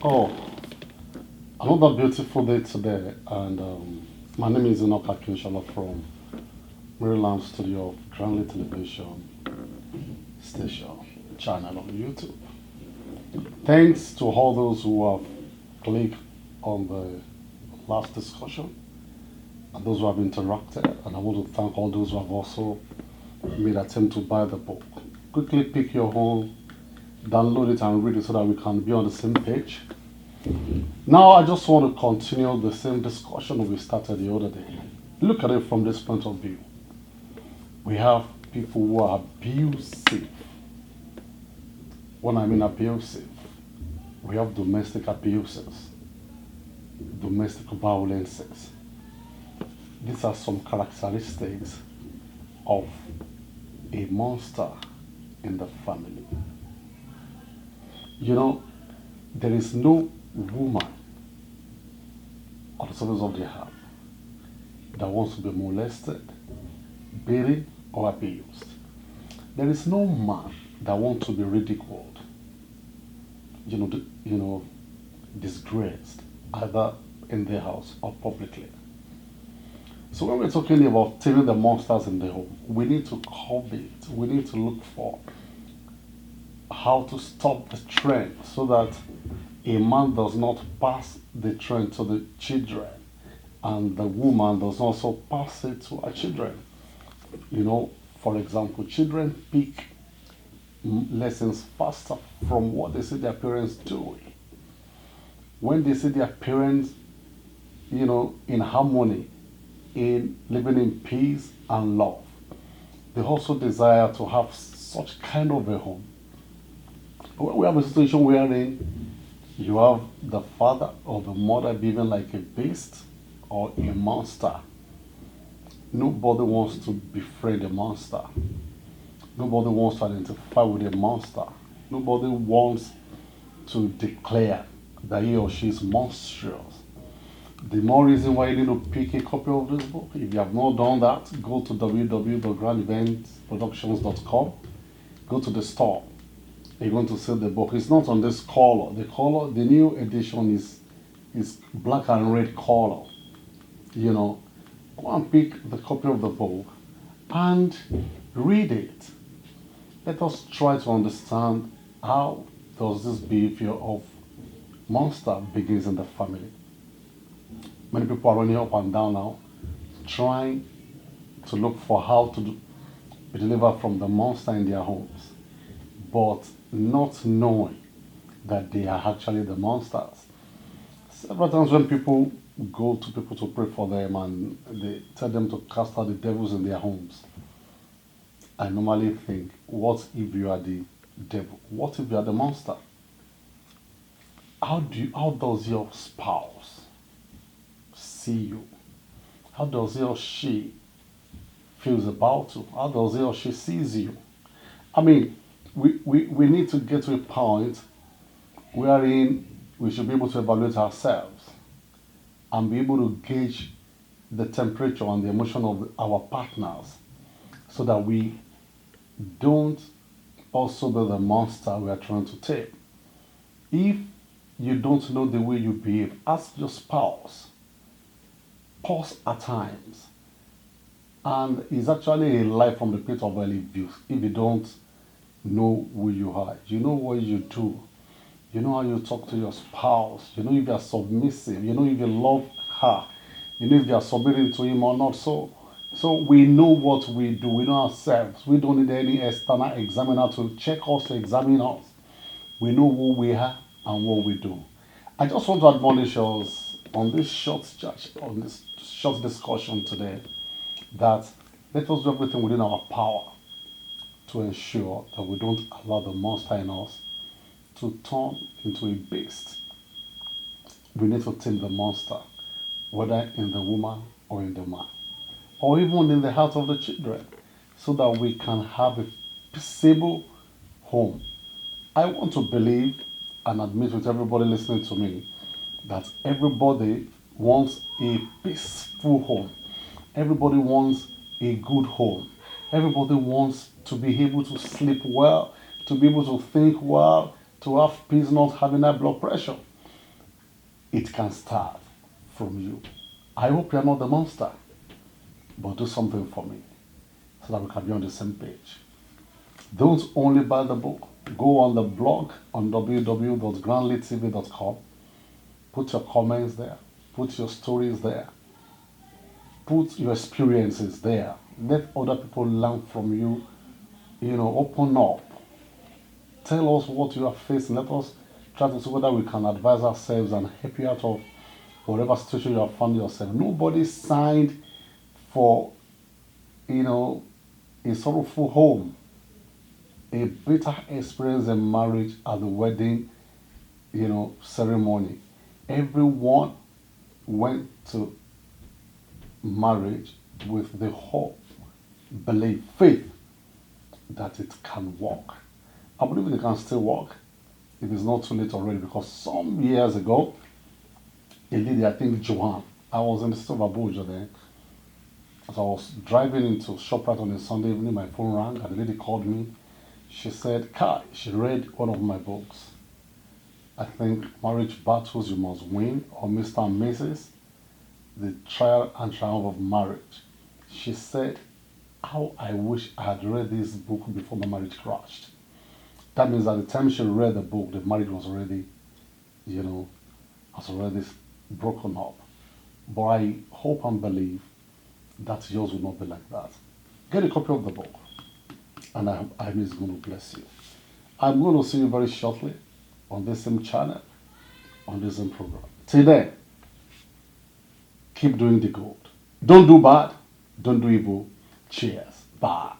Oh, another beautiful day today, and my name is Enoka Kinshala from Maryland Studio of Granley Television Station channel on YouTube. Thanks to all those who have clicked on the last discussion and those who have interacted, and I want to thank all those who have also made attempt to buy the book. Quickly pick your own, download it and read it so that we can be on the same page. Now, I just want to continue the same discussion we started the other day. Look at it from this point of view. We have people who are abusive. When I mean abusive, we have domestic abuses, domestic violences. These are some characteristics of a monster in the family. You know, there is no woman on the surface of the earth that wants to be molested, beaten, or abused. There is no man that wants to be ridiculed, disgraced, either in their house or publicly. So when we're talking about taming the monsters in the home, we need to covet, we need to look for how to stop the trend so that a man does not pass the trend to the children and the woman does not also pass it to her children. For example, children pick lessons faster from what they see their parents doing. When they see their parents, in harmony, in living in peace and love, they also desire to have such kind of a home. When we have a situation wherein you have the father or the mother behaving like a beast or a monster, nobody wants to befriend a monster. Nobody wants to identify with a monster. Nobody wants to declare that he or she is monstrous. The more reason why you need to pick a copy of this book. If you have not done that, go to www.grandeventproductions.com. Go to the store. You're going to see the book. It's not on this color. The new edition is black and red color. Go and pick the copy of the book and read it. Let us try to understand how does this behavior of monster begins in the family. Many people are running up and down now, trying to look for how to be delivered from the monster in their homes, but not knowing that they are actually the monsters. Several times when people go to people to pray for them and they tell them to cast out the devils in their homes, I normally think, what if you are the devil? What if you are the monster? How does your spouse see you? How does he or she feels about you? How does he or she sees you? I mean, we need to get to a point wherein we should be able to evaluate ourselves and be able to gauge the temperature and the emotion of our partners so that we don't also be the monster we are trying to tame. If you don't know the way you behave, ask your spouse. Pause at times. And it's actually a lie from the pit of hell if you don't know who you are. You know what you do. You know how you talk to your spouse. You know if you are submissive. You know if you love her. You know if you are submitting to him or not. So we know what we do. We know ourselves. We don't need any external examiner to check us, to examine us. We know who we are and what we do. I just want to admonish us on this short discussion today that let us do everything within our power to ensure that we don't allow the monster in us to turn into a beast. We need to tame the monster, whether in the woman or in the man, or even in the heart of the children, so that we can have a peaceable home. I want to believe and admit with everybody listening to me that everybody wants a peaceful home. Everybody wants a good home. Everybody wants to be able to sleep well, to be able to think well, to have peace, not having high blood pressure. it can start from you. I hope you're not the monster, but do something for me so that we can be on the same page. Don't only buy the book, go on the blog on www.grandlytv.com, put your comments there, put your stories there, put your experiences there. Let other people learn from you. Open up. Tell us what you are facing. Let us try to see whether we can advise ourselves and help you out of whatever situation you have found yourself. Nobody signed for, a sorrowful home, a bitter experience in marriage at the wedding, ceremony. Everyone went to marriage with the hope, belief, faith that it can work. I believe it can still work if it's not too late already, because some years ago, a lady, I think Joanne, I was in the city of Abuja then. As I was driving into ShopRite on a Sunday evening, my phone rang and the lady called me. She said, Kai, she read one of my books. I think Marriage Battles You Must Win, or Mr. and Mrs. The Trial and Triumph of Marriage. She said, how I wish I had read this book before my marriage crashed. That means at the time she read the book, the marriage was already, has already broken up. But I hope and believe that yours will not be like that. Get a copy of the book, and I know it's going to bless you. I'm going to see you very shortly on this same channel, on this same program. Till then, keep doing the good. Don't do bad, don't do evil. Cheers. Bye.